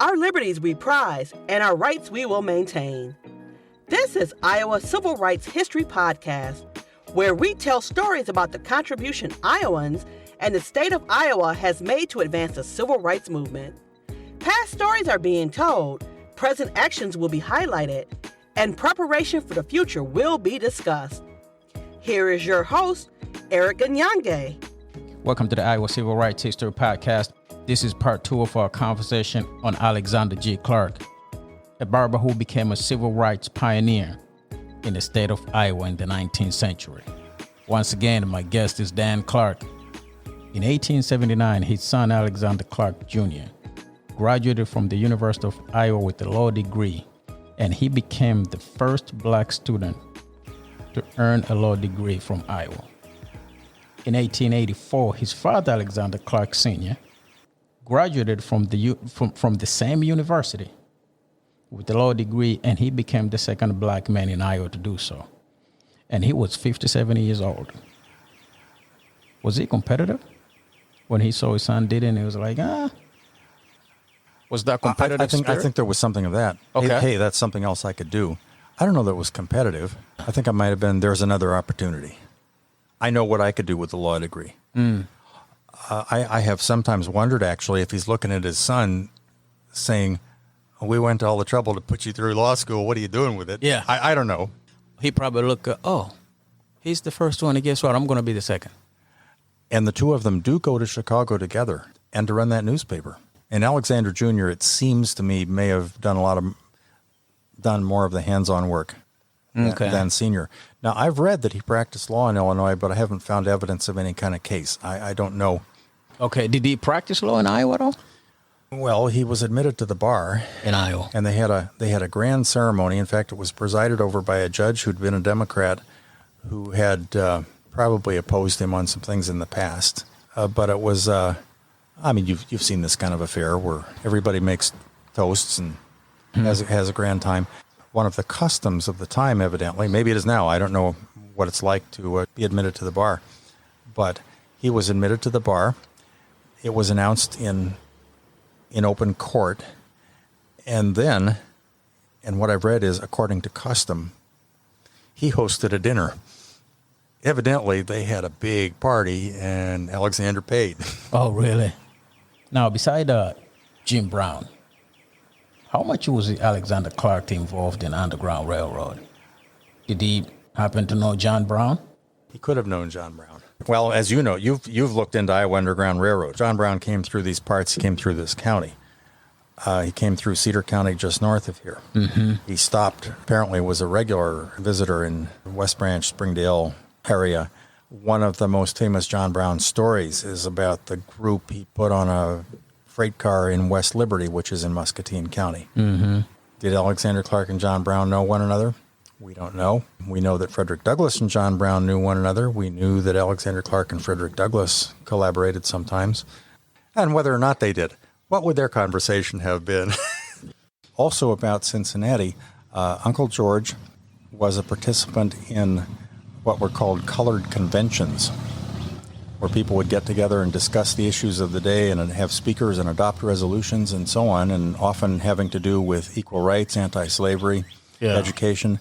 Our liberties we prize, and our rights we will maintain. This is Iowa Civil Rights History Podcast, where we tell stories about the contribution Iowans and the state of Iowa has made to advance the civil rights movement. Past stories are being told, present actions will be highlighted, and preparation for the future will be discussed. Here is your host, Erick Nganyange. Welcome to the Iowa Civil Rights History Podcast. This is part 2 of our conversation on Alexander G. Clark, a barber who became a civil rights pioneer in the state of Iowa in the 19th century. Once again, my guest is Dan Clark. In 1879, his son Alexander Clark Jr. graduated from the University of Iowa with a law degree, and he became the first black student to earn a law degree from Iowa. In 1884, his father, Alexander Clark Sr., graduated from the same university with a law degree, and he became the second black man in Iowa to do so. And he was 57 years old. Was he competitive? When he saw his son did it, and he was like, Was that competitive I think there was something of that. Okay. Hey, that's something else I could do. I don't know that it was competitive. I think I might have been, there's another opportunity. I know what I could do with the law degree. I have sometimes wondered, actually, if he's looking at his son saying, we went to all the trouble to put you through law school. What are you doing with it? Yeah. I don't know. He probably looked, he's the first one, and guess what? I'm going to be the second. And the two of them do go to Chicago together and to run that newspaper. And Alexander Jr., it seems to me, may have done more of the hands-on work than Senior. Now, I've read that he practiced law in Illinois, but I haven't found evidence of any kind of case. I don't know. Okay, did he practice law in Iowa at all? Well, he was admitted to the bar In Iowa. and they had a grand ceremony. In fact, it was presided over by a judge who'd been a Democrat who had probably opposed him on some things in the past. But it was, you've seen this kind of affair where everybody makes toasts and has a grand time. One of the customs of the time, evidently, maybe it is now, I don't know what it's like to be admitted to the bar, but he was admitted to the bar. It was announced in open court, and then, and what I've read is, according to custom, he hosted a dinner. Evidently, they had a big party, and Alexander paid. Oh, really? Now, beside Jim Brown, how much was Alexander Clark involved in Underground Railroad? Did he happen to know John Brown? He could have known John Brown. Well, as you know, you've looked into Iowa Underground Railroad. John Brown came through these parts. He came through this county. He came through Cedar County just north of here. Mm-hmm. He stopped, apparently was a regular visitor in West Branch, Springdale area. One of the most famous John Brown stories is about the group he put on a freight car in West Liberty, which is in Muscatine County. Mm-hmm. Did Alexander Clark and John Brown know one another? We don't know. We know that Frederick Douglass and John Brown knew one another. We knew that Alexander Clark and Frederick Douglass collaborated sometimes. And whether or not they did, what would their conversation have been? Also about Cincinnati, Uncle George was a participant in what were called colored conventions, where people would get together and discuss the issues of the day and have speakers and adopt resolutions and so on, and often having to do with equal rights, anti-slavery, education.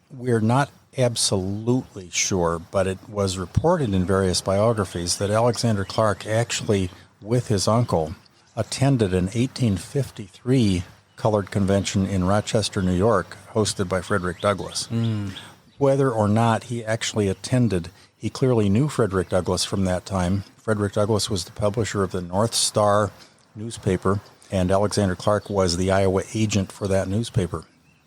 We're not absolutely sure, but it was reported in various biographies that Alexander Clark actually, with his uncle, attended an 1853 colored convention in Rochester, New York, hosted by Frederick Douglass. Whether or not he actually attended, he clearly knew Frederick Douglass from that time. Frederick Douglass was the publisher of the North Star newspaper, and Alexander Clark was the Iowa agent for that newspaper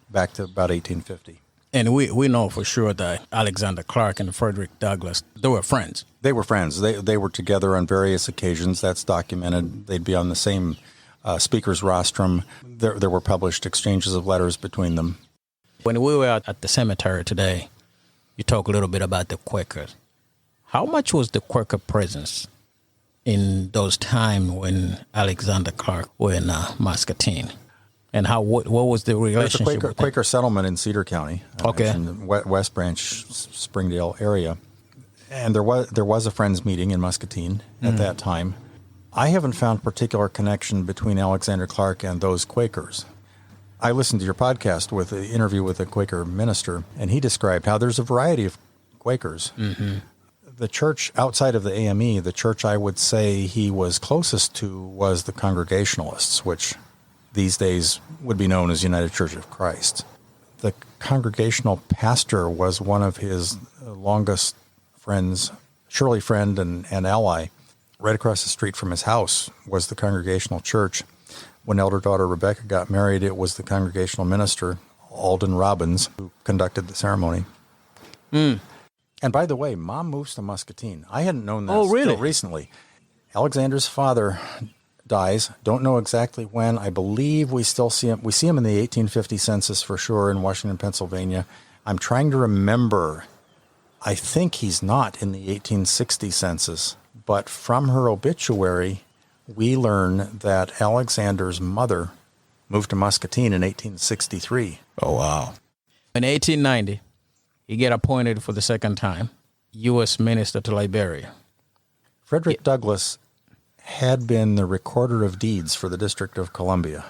back to about 1850. And we know for sure that Alexander Clark and Frederick Douglass, they were friends. They were friends. They were together on various occasions. That's documented. They'd be on the same speaker's rostrum. There were published exchanges of letters between them. When we were at the cemetery today, you talk a little bit about the Quakers. How much was the Quaker presence in those times when Alexander Clark were in Muscatine? And what was the relationship? There's a Quaker settlement in Cedar County, in the West Branch, Springdale area, and there was a Friends meeting in Muscatine at that time. I haven't found particular connection between Alexander Clark and those Quakers. I listened to your podcast with an interview with a Quaker minister, and he described how there's a variety of Quakers. Mm-hmm. The church outside of the AME, the church I would say he was closest to was the Congregationalists, which these days would be known as United Church of Christ. The Congregational pastor was one of his longest friends, Shirley friend and ally. Right across the street from his house was the Congregational church. When elder daughter Rebecca got married, it was the Congregational minister, Alden Robbins, who conducted the ceremony. Mm. And by the way, Mom moves to Muscatine. I hadn't known that until recently. Alexander's father dies. Don't know exactly when. I believe we still see him. We see him in the 1850 census for sure in Washington, Pennsylvania. I'm trying to remember. I think he's not in the 1860 census. But from her obituary, we learn that Alexander's mother moved to Muscatine in 1863. Oh, wow. In 1890, he get appointed for the second time U.S. Minister to Liberia. Frederick Douglass had been the recorder of deeds for the District of Columbia,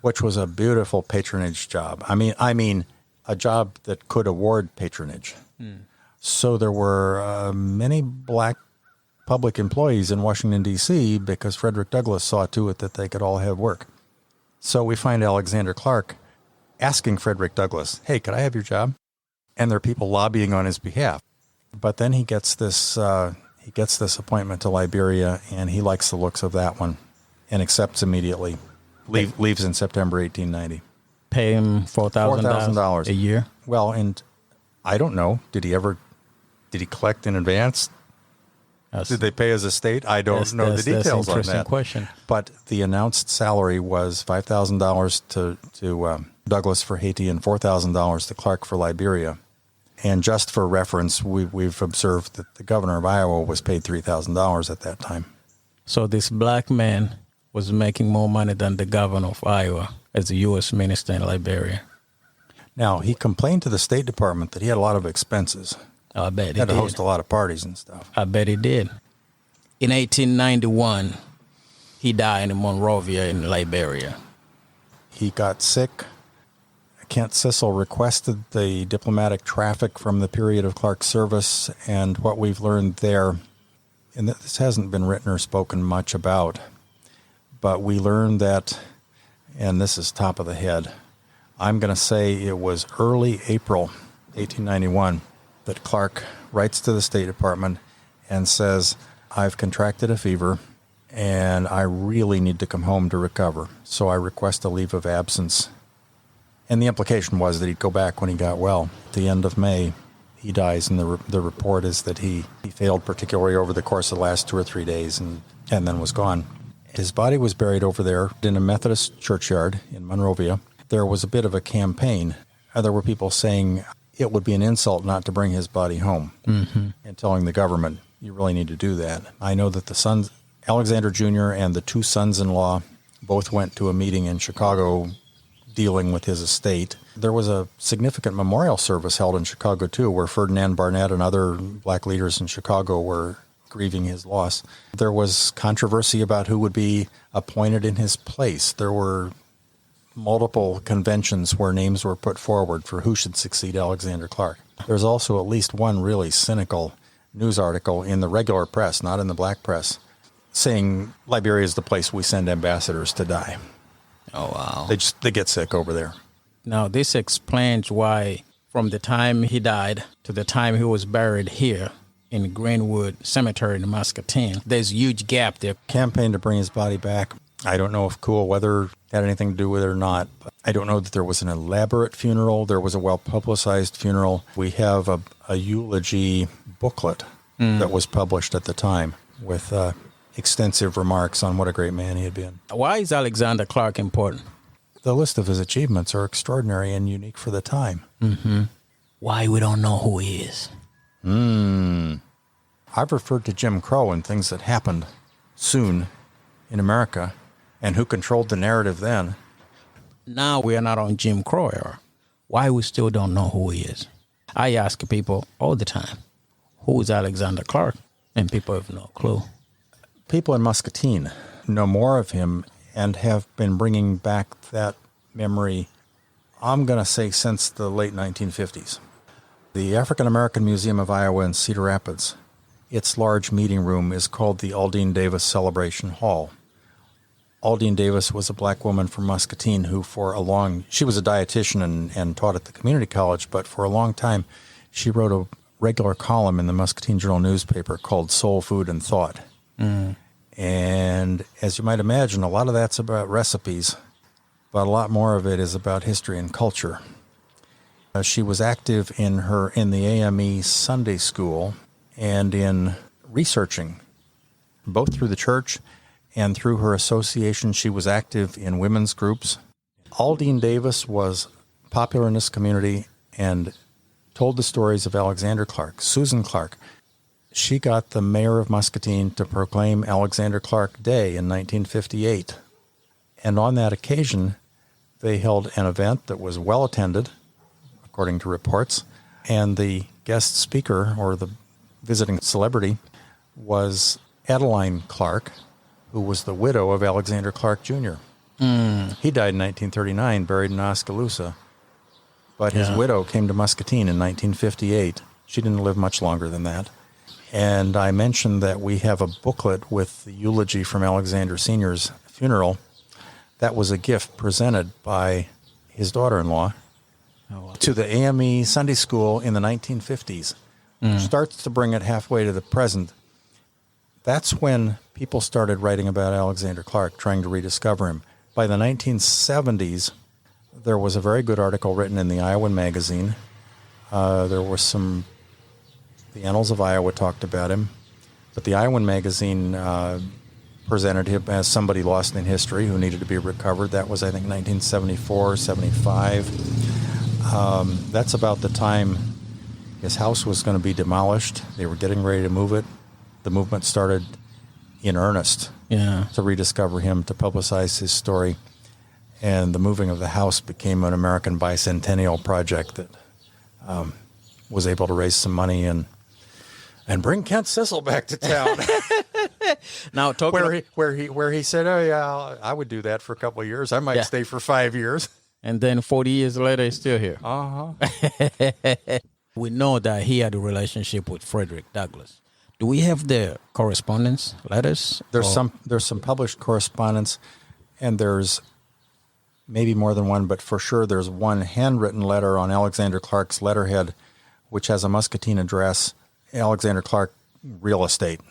which was a beautiful patronage job. I mean, a job that could award patronage. So there were many black public employees in Washington, D.C., because Frederick Douglass saw to it that they could all have work. So we find Alexander Clark asking Frederick Douglass, hey, could I have your job? And there are people lobbying on his behalf. But then he gets this appointment to Liberia, and he likes the looks of that one and accepts immediately. Leaves in September 1890. Pay him $4,000 a year? Well, and I don't know. Did he collect in advance? Did they pay his estate? I don't know the details on that. That's an interesting question. But the announced salary was $5,000 to Douglas for Haiti and $4,000 to Clark for Liberia. And just for reference, we've observed that the governor of Iowa was paid $3,000 at that time. So this black man was making more money than the governor of Iowa as a U.S. minister in Liberia. Now, he complained to the State Department that he had a lot of expenses. I bet he did. Had to host a lot of parties and stuff. I bet he did. In 1891, he died in Monrovia in Liberia. He got sick. Kent Sissel requested the diplomatic traffic from the period of Clark's service, and what we've learned there, and this hasn't been written or spoken much about, but we learned that, and this is top of the head, I'm going to say it was early April 1891, that Clark writes to the State Department and says, I've contracted a fever and I really need to come home to recover. So I request a leave of absence. And the implication was that he'd go back when he got well. At the end of May, he dies, and the report is that he failed particularly over the course of the last 2 or 3 days and then was gone. His body was buried over there in a Methodist churchyard in Monrovia. There was a bit of a campaign. There were people saying it would be an insult not to bring his body home, and telling the government, you really need to do that. I know that the sons, Alexander Jr. and the 2 sons-in-law, both went to a meeting in Chicago dealing with his estate. There was a significant memorial service held in Chicago, too, where Ferdinand Barnett and other black leaders in Chicago were grieving his loss. There was controversy about who would be appointed in his place. There were multiple conventions where names were put forward for who should succeed Alexander Clark. There's also at least one really cynical news article in the regular press, not in the black press, saying Liberia is the place we send ambassadors to die. Oh, wow. They get sick over there. Now, this explains why from the time he died to the time he was buried here in Greenwood Cemetery in Muscatine, there's a huge gap there. Campaign to bring his body back. I don't know if cool weather had anything to do with it or not. But I don't know that there was an elaborate funeral. There was a well-publicized funeral. We have a eulogy booklet that was published at the time with extensive remarks on what a great man he had been. Why is Alexander Clark important? The list of his achievements are extraordinary and unique for the time. Why we don't know who he is? I've referred to Jim Crow and things that happened soon in America and who controlled the narrative then. Now we are not on Jim Crow era. Why we still don't know who he is? I ask people all the time, who is Alexander Clark? And people have no clue. people in Muscatine know more of him and have been bringing back that memory, I'm going to say, since the late 1950s. The African American Museum of Iowa in Cedar Rapids, its large meeting room is called the Aldine Davis Celebration Hall. Aldine Davis was a black woman from Muscatine who she was a dietitian and taught at the community college, but for a long time she wrote a regular column in the Muscatine Journal newspaper called Soul, Food, and Thought. And as you might imagine, a lot of that's about recipes, but a lot more of it is about history and culture. She was active in the AME Sunday School and in researching, both through the church and through her association. She was active in women's groups. Aldine Davis was popular in this community and told the stories of Alexander Clark. Susan Clark, she got the mayor of Muscatine to proclaim Alexander Clark Day in 1958. And on that occasion, they held an event that was well attended, according to reports, and the guest speaker, or the visiting celebrity, was Adeline Clark, who was the widow of Alexander Clark Jr. He died in 1939, buried in Oskaloosa, but his widow came to Muscatine in 1958. She didn't live much longer than that. And I mentioned that we have a booklet with the eulogy from Alexander Sr.'s funeral. That was a gift presented by his daughter-in-law to the AME Sunday School in the 1950s, which starts to bring it halfway to the present. That's when people started writing about Alexander Clark, trying to rediscover him. By the 1970s, there was a very good article written in the Iowan magazine. The Annals of Iowa talked about him, but the Iowan magazine presented him as somebody lost in history who needed to be recovered. That was, I think, 1974, 75. That's about the time his house was going to be demolished. They were getting ready to move it. The movement started in earnest to rediscover him, to publicize his story. And the moving of the house became an American bicentennial project that was able to raise some money and bring Kent Sissel back to town. Now, where he said, "Oh yeah, I would do that for a couple of years. I might stay for 5 years." And then 40 years later, he's still here. We know that he had a relationship with Frederick Douglass. Do we have the correspondence, letters? There's some published correspondence, and there's maybe more than one, but for sure there's one handwritten letter on Alexander Clark's letterhead, which has a Muscatine address, Alexander Clark Real Estate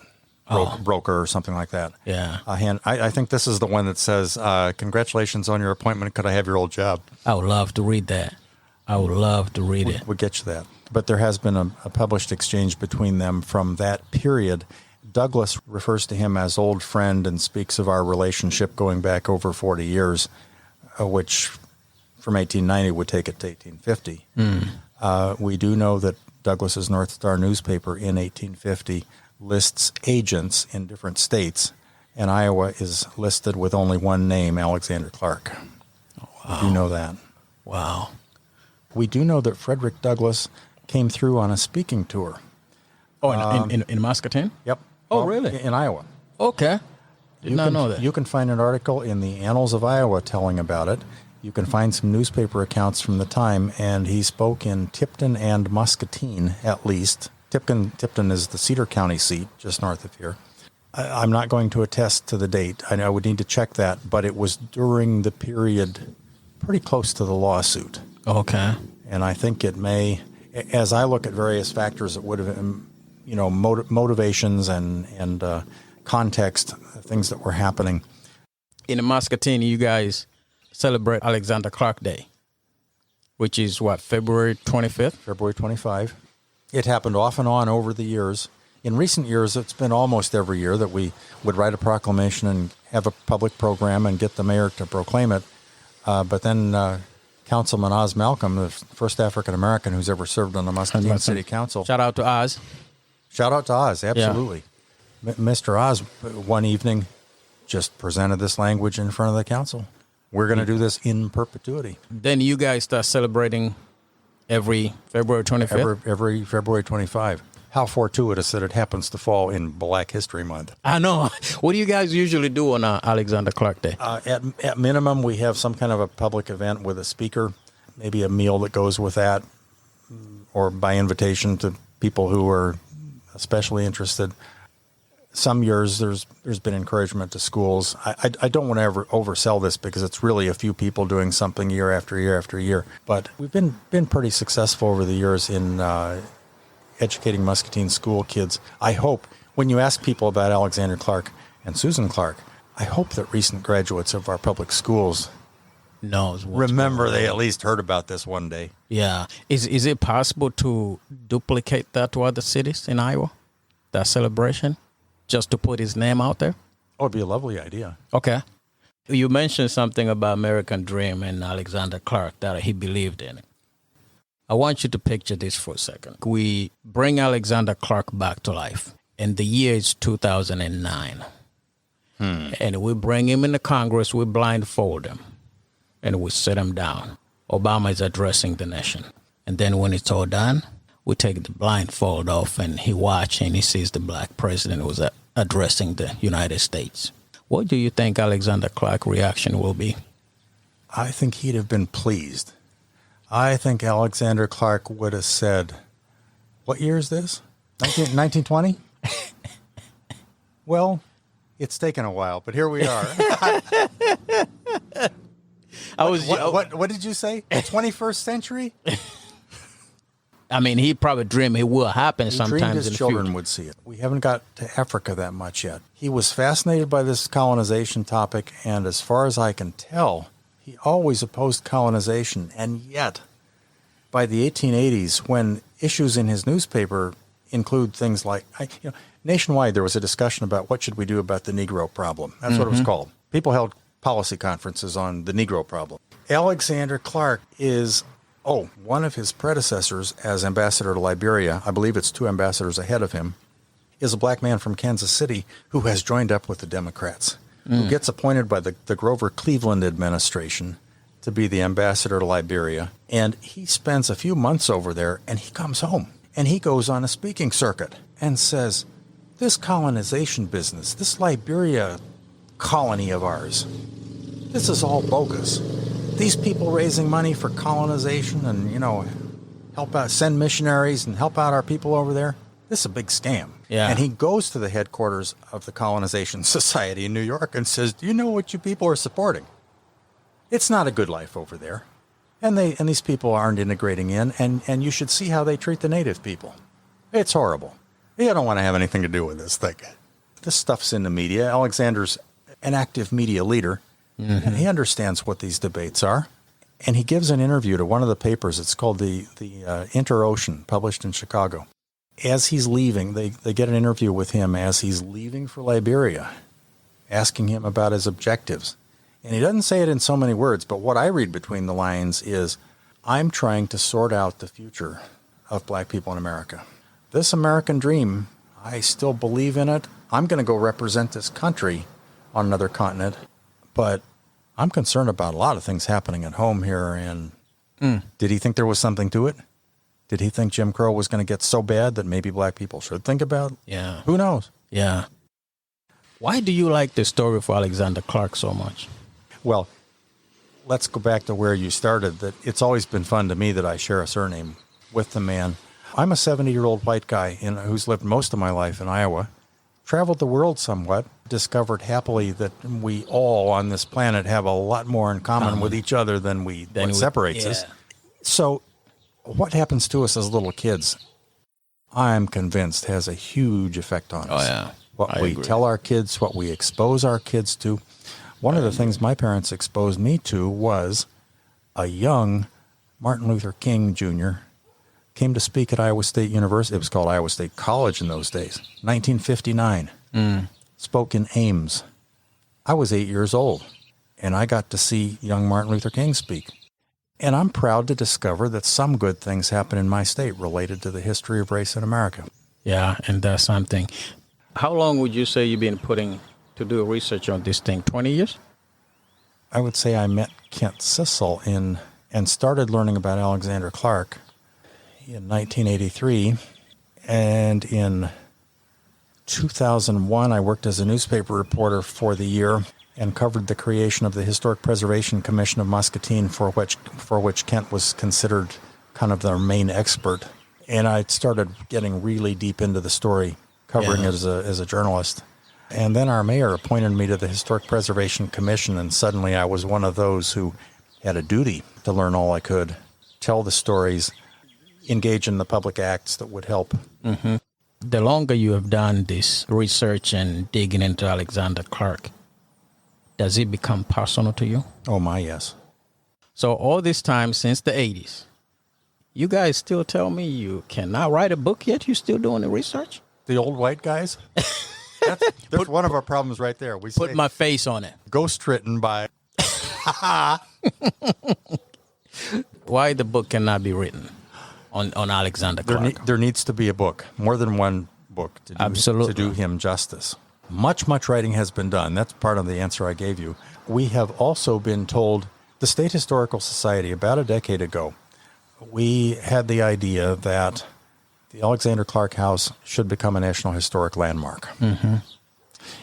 broker or something like that. Yeah. I think this is the one that says, "Congratulations on your appointment. Could I have your old job?" I would love to read that. I would love to read it. We'll get you that. But there has been a published exchange between them from that period. Douglass refers to him as old friend and speaks of our relationship going back over 40 years, which from 1890 would take it to 1850. We do know that Douglass's North Star newspaper in 1850 lists agents in different states, and Iowa is listed with only one name, Alexander Clark. Wow. We do know that. Wow. We do know that Frederick Douglass came through on a speaking tour. Oh, in Muscatine? Yep. Oh, really? In Iowa. Okay. Did not know that. You can find an article in the Annals of Iowa telling about it. You can find some newspaper accounts from the time, and he spoke in Tipton and Muscatine, at least. Tipton is the Cedar County seat, just north of here. I'm not going to attest to the date. I would need to check that, but it was during the period pretty close to the lawsuit. Okay. And I think it may, as I look at various factors that would have, motivations and context, things that were happening. In Muscatine, you guys celebrate Alexander Clark Day, which is what, February 25th? February 25. It happened off and on over the years. In recent years, it's been almost every year that we would write a proclamation and have a public program and get the mayor to proclaim it. But then Councilman Oz Malcolm, the first African-American who's ever served on the Muscatine City Council. Shout out to Oz. Shout out to Oz, absolutely. Yeah. Mr. Oz, one evening, just presented this language in front of the council. We're going to do this in perpetuity. Then you guys start celebrating every February 25th? Every February 25. How fortuitous that it happens to fall in Black History Month. I know. What do you guys usually do on Alexander Clark Day? At minimum, we have some kind of a public event with a speaker, maybe a meal that goes with that, or by invitation to people who are especially interested. Some years there's been encouragement to schools. I don't want to ever oversell this because it's really a few people doing something year after year after year. But we've been pretty successful over the years in educating Muscatine school kids. I hope when you ask people about Alexander Clark and Susan Clark, I hope that recent graduates of our public schools remember they at least heard about this one day. Yeah. Is it possible to duplicate that to other cities in Iowa? That celebration? Just to put his name out there? Oh, it'd be a lovely idea. Okay. You mentioned something about American Dream and Alexander Clark, that he believed in it. I want you to picture this for a second. We bring Alexander Clark back to life, and the year is 2009. And we bring him into Congress, we blindfold him, and we sit him down. Obama is addressing the nation. And then when it's all done, we take the blindfold off, and he watches and he sees the black president was addressing the United States. What do you think Alexander Clark's reaction will be? I think he'd have been pleased. I think Alexander Clark would have said, what year is this? 1920? Well, it's taken a while, but here we are. What did you say? The 21st century? I mean, he probably dreamed it will happen sometimes dreamed his in the children future. would see it. We haven't got to Africa that much yet. He was fascinated by this colonization topic, and as far as I can tell, he always opposed colonization. And yet, by the 1880s, when issues in his newspaper include things like, nationwide there was a discussion about what should we do about the Negro problem. That's what it was called. People held policy conferences on the Negro problem. Alexander Clark is one of his predecessors as ambassador to Liberia, I believe it's 2 ambassadors ahead of him, is a black man from Kansas City who has joined up with the Democrats, who gets appointed by the Grover Cleveland administration to be the ambassador to Liberia. And he spends a few months over there, and he comes home, and he goes on a speaking circuit and says, this colonization business, this Liberia colony of ours, this is all bogus. These people raising money for colonization and, help out, send missionaries and help out our people over there, this is a big scam. Yeah. And he goes to the headquarters of the Colonization Society in New York and says, do you know what you people are supporting? It's not a good life over there. And these people aren't integrating in, and you should see how they treat the native people. It's horrible. You don't want to have anything to do with this thing. This stuff's in the media. Alexander's an active media leader. And he understands what these debates are. And he gives an interview to one of the papers. It's called the Inter-Ocean, published in Chicago. As he's leaving, they get an interview with him as he's leaving for Liberia, asking him about his objectives. And he doesn't say it in so many words, but what I read between the lines is, I'm trying to sort out the future of black people in America. This American dream, I still believe in it. I'm going to go represent this country on another continent. But I'm concerned about a lot of things happening at home here. And did he think there was something to it? Did he think Jim Crow was going to get so bad that maybe black people should think about? Yeah. Who knows? Yeah. Why do you like the story of Alexander Clark so much? Well, let's go back to where you started. That it's always been fun to me that I share a surname with the man. I'm a 70-year-old white guy who's lived most of my life in Iowa, traveled the world somewhat, discovered happily that we all on this planet have a lot more in common with each other than what separates us. So what happens to us as little kids, I'm convinced, has a huge effect on us. Oh, yeah. What I we agree. tell our kids, what we expose our kids to. One of the things my parents exposed me to was a young Martin Luther King Jr. came to speak at Iowa State University. It was called Iowa State College in those days, 1959. Spoke in Ames. I was 8 years old, and I got to see young Martin Luther King speak. And I'm proud to discover that some good things happen in my state related to the history of race in America. Yeah, and that's something. How long would you say you've been putting to do research on this thing? 20 years? I would say I met Kent Sissel and started learning about Alexander Clark in 1983. And in 2001, I worked as a newspaper reporter for the year and covered the creation of the Historic Preservation Commission of Muscatine, for which Kent was considered kind of their main expert. And I started getting really deep into the story, covering it as a journalist. And then our mayor appointed me to the Historic Preservation Commission, and suddenly I was one of those who had a duty to learn all I could, tell the stories, engage in the public acts that would help. Mm-hmm. The longer you have done this research and digging into Alexander Clark, does it become personal to you? Oh, my, yes. So all this time since the 80s, you guys still tell me you cannot write a book yet? You still doing the research? The old white guys? That's one of our problems right there. We put my face on it. Ghost written by... Why the book cannot be written on Alexander Clark? There needs to be a book, more than one book, to do him justice. Much writing has been done. That's part of the answer I gave you. We have also been told, the State Historical Society, about a decade ago, we had the idea that the Alexander Clark House should become a National Historic Landmark. Mm-hmm.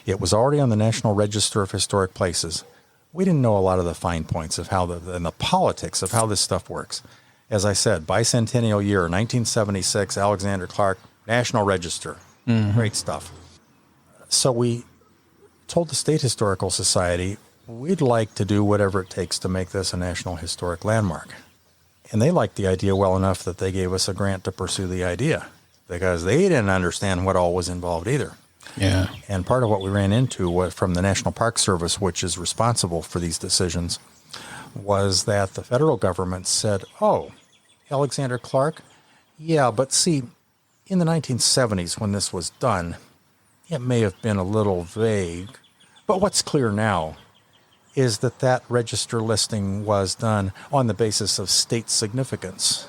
It was already on the National Register of Historic Places. We didn't know a lot of the fine points of how and the politics of how this stuff works. As I said, bicentennial year, 1976, Alexander Clark, National Register. Mm-hmm. Great stuff. So we told the State Historical Society, we'd like to do whatever it takes to make this a National Historic Landmark. And they liked the idea well enough that they gave us a grant to pursue the idea, because they didn't understand what all was involved either. Yeah. And part of what we ran into was from the National Park Service, which is responsible for these decisions, was that the federal government said, oh, Alexander Clark? Yeah, but see, in the 1970s when this was done, it may have been a little vague. But what's clear now is that register listing was done on the basis of state significance.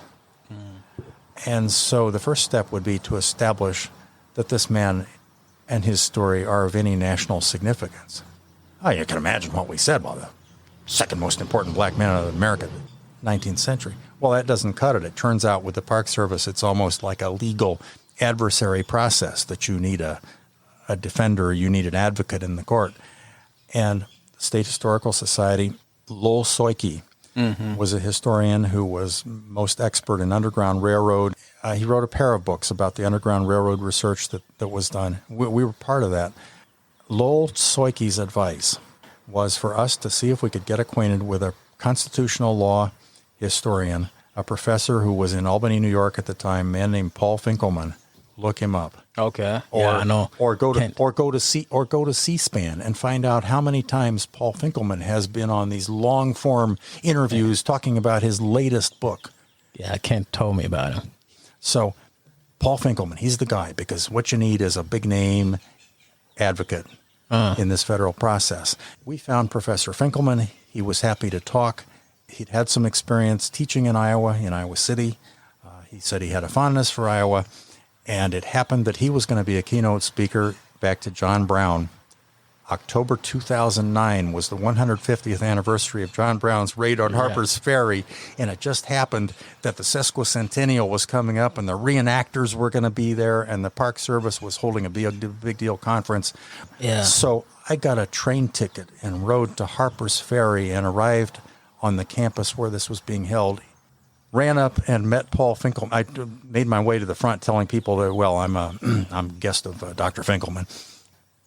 And so the first step would be to establish that this man and his story are of any national significance. Oh, you can imagine what we said. Well, the second most important black man in America, 19th century. Well, that doesn't cut it. It turns out with the Park Service, it's almost like a legal adversary process that you need a defender, you need an advocate in the court. And the State Historical Society, Lowell Soike, was a historian who was most expert in Underground Railroad. He wrote a pair of books about the Underground Railroad research that was done. We were part of that. Lowell Soike's advice was for us to see if we could get acquainted with a constitutional law historian, a professor who was in Albany, New York at the time, a man named Paul Finkelman. Look him up. Okay. I know. Or go to C-SPAN and find out how many times Paul Finkelman has been on these long form interviews talking about his latest book. Yeah, Kent told me about him. So, Paul Finkelman, he's the guy, because what you need is a big name advocate in this federal process. We found Professor Finkelman. He was happy to talk. He'd had some experience teaching in Iowa City. He said he had a fondness for Iowa. And it happened that he was going to be a keynote speaker back to John Brown. October 2009 was the 150th anniversary of John Brown's raid on Harper's Ferry, and it just happened that the sesquicentennial was coming up, and the reenactors were going to be there, and the Park Service was holding a big deal conference. Yeah. So I got a train ticket and rode to Harper's Ferry and arrived on the campus where this was being held. Ran up and met Paul Finkelman. I made my way to the front telling people that, well, I'm a guest of Dr. Finkelman.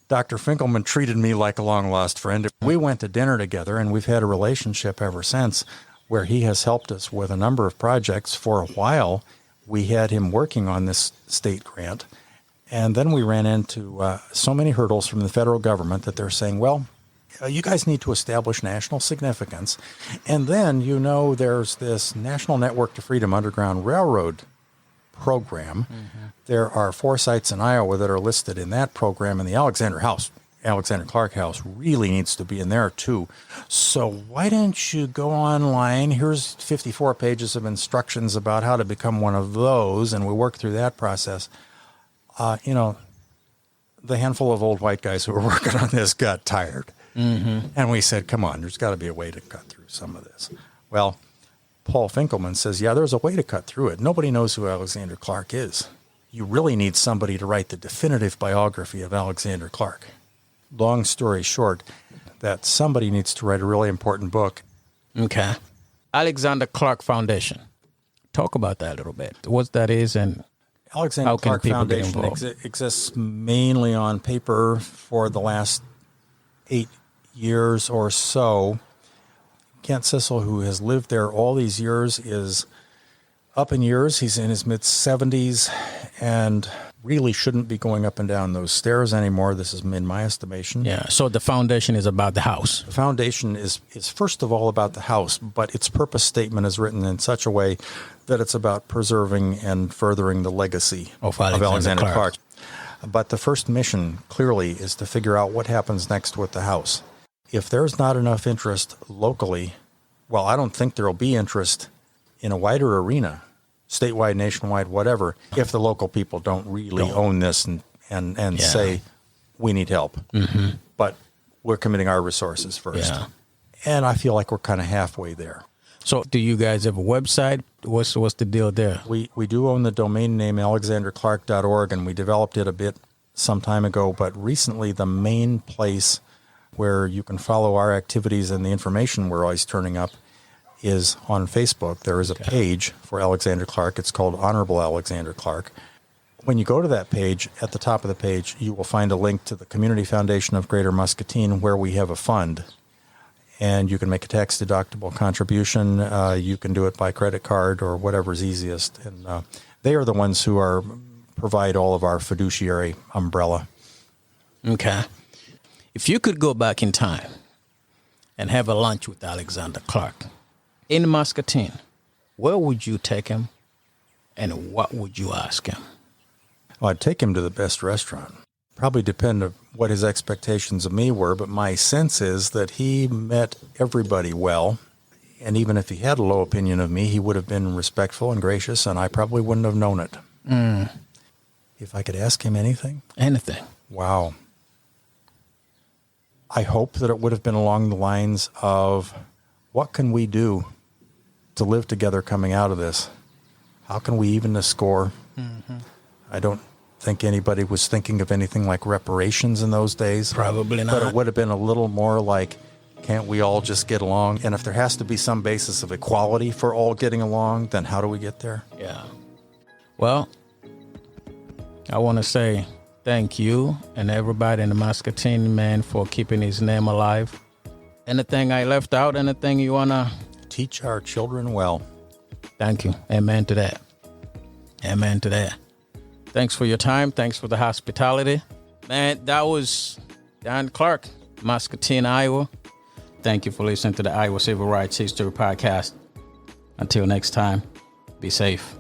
Dr. Finkelman treated me like a long-lost friend. We went to dinner together, and we've had a relationship ever since where he has helped us with a number of projects. For a while, we had him working on this state grant, and then we ran into so many hurdles from the federal government that they're saying, well, you guys need to establish national significance. And then, there's this National Network to Freedom Underground Railroad program. There are 4 sites in Iowa that are listed in that program, and the Alexander Clark House really needs to be in there too. So why don't you go online? Here's 54 pages of instructions about how to become one of those, and we work through that process. The handful of old white guys who were working on this got tired. And we said, come on, there's got to be a way to cut through some of this. Well, Paul Finkelman says, yeah, there's a way to cut through it. Nobody knows who Alexander Clark is. you really need somebody to write the definitive biography of Alexander Clark. Long story short, that somebody needs to write a really important book. Okay. Alexander Clark Foundation. Talk about that a little bit. What that is and Alexander how can Clark people get Foundation involved? exists mainly on paper for the last 8 years or so. Kent Sissel, who has lived there all these years, is up in years. He's in his mid-70s and really shouldn't be going up and down those stairs anymore. This is in my estimation. Yeah. So the foundation is about the house. The foundation is first of all about the house, but its purpose statement is written in such a way that it's about preserving and furthering the legacy of Alexander Clark. But the first mission, clearly, is to figure out what happens next with the house. If there's not enough interest locally, well, I don't think there will be interest in a wider arena, statewide, nationwide, whatever, if the local people don't really own this and say, we need help. Mm-hmm. But we're committing our resources first. Yeah. And I feel like we're kind of halfway there. So do you guys have a website? What's the deal there? We do own the domain name alexanderclark.org, and we developed it a bit some time ago. But recently, the main place where you can follow our activities and the information we're always turning up is on Facebook. There is a page for Alexander Clark. It's called Honorable Alexander Clark. When you go to that page, at the top of the page, you will find a link to the Community Foundation of Greater Muscatine, where we have a fund. And you can make a tax-deductible contribution. You can do it by credit card or whatever's easiest. And they are the ones who provide all of our fiduciary umbrella. Okay. If you could go back in time and have a lunch with Alexander Clark in Muscatine, where would you take him and what would you ask him? Well, I'd take him to the best restaurant. Probably depend on what his expectations of me were, but my sense is that he met everybody well. And even if he had a low opinion of me, he would have been respectful and gracious, and I probably wouldn't have known it. If I could ask him anything? Anything. Wow. I hope that it would have been along the lines of, what can we do to live together coming out of this? How can we even the score? Mm-hmm. I don't think anybody was thinking of anything like reparations in those days. Probably not. But it would have been a little more like, can't we all just get along? And if there has to be some basis of equality for all getting along, then how do we get there? Yeah. Well, I want to say thank you and everybody in the Muscatine, man, for keeping his name alive. Anything I left out? Anything you want to? Teach our children well. Thank you. Amen to that. Amen to that. Thanks for your time. Thanks for the hospitality. Man, that was Don Clark, Muscatine, Iowa. Thank you for listening to the Iowa Civil Rights History Podcast. Until next time, be safe.